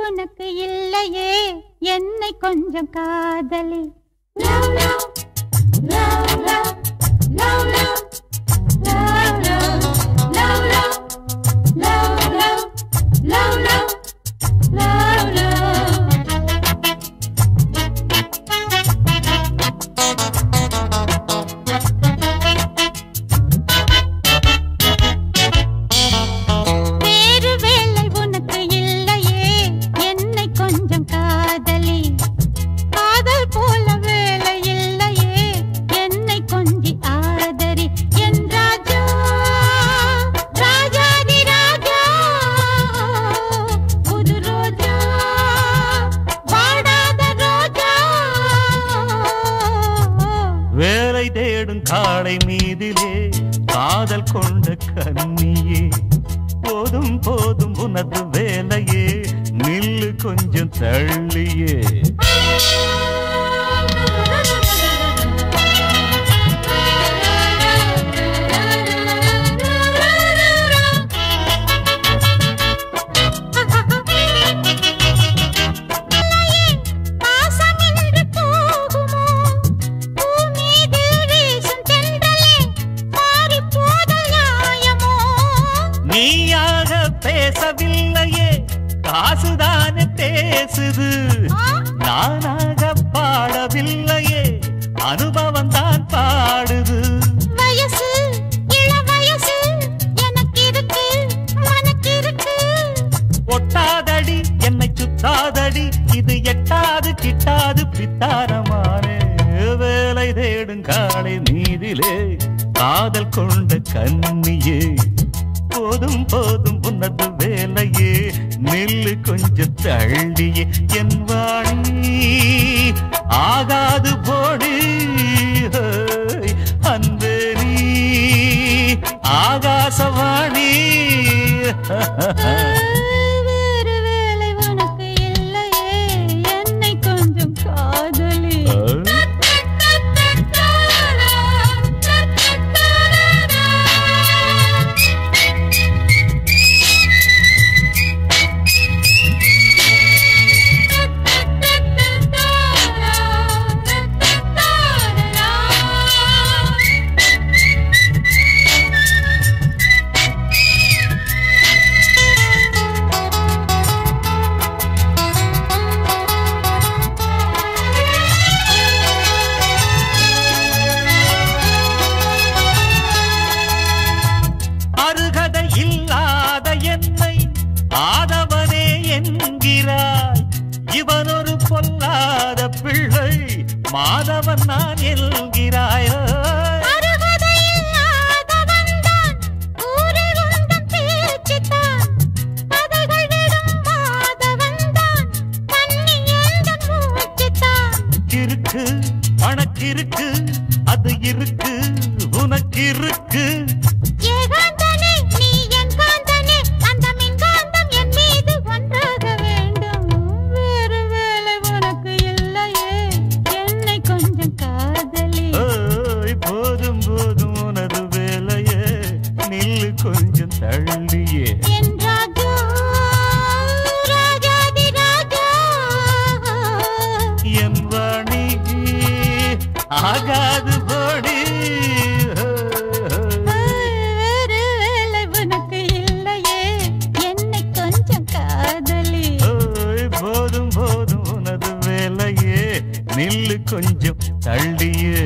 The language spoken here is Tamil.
உனக்கு இல்லையே என்னை கொஞ்சம் காதலி வேலை தேடும் காளை மீதிலே காதல் கொண்ட கன்னியே போதும் போதும் உனது வேலையே நில்லு கொஞ்சம் தள்ளியே நீயாக பேசவில்லையே காசுதானே பேசுது நானாக பாடவில்லையே அனுபவம் தான் பாடுது வயசு இள வயசு எனக்கு இருக்கு உனக்கு இருக்கு ஒட்டாதடி என்னை சுத்தாதடி இது எட்டாது கிட்டாது பித்தாரமானே வேலை தேடும் காளை மீதிலே காதல் கொண்ட கன்னியே போதும் போதும் உனது வேலையே நில்லு கொஞ்சம் தள்ளியே என் வாணி ஆகாது போடு அன்பே நீ ஆகாசவாணி வேறு வேலை உனக்கு இல்லையே என்னை கொஞ்சம் காதலி இல்லாத என்னை ஆதவனே என்கிறாய் இவன் ஒரு பொல்லாத பிள்ளை மாதவன் நான் என்கிறாயோ இருக்கு உனக்கு இருக்கு அது இருக்கு உனக்கு இருக்கு கொஞ்சம் தள்ளியே என் ராஜா ராஜாதி ராஜா என் வாணி ஆகாது போடி வேறு வேலை உனக்கு இல்லையே என்னை கொஞ்சம் காதலி போதும் போதும் உனது வேலையே நில்லு கொஞ்சம் தள்ளியே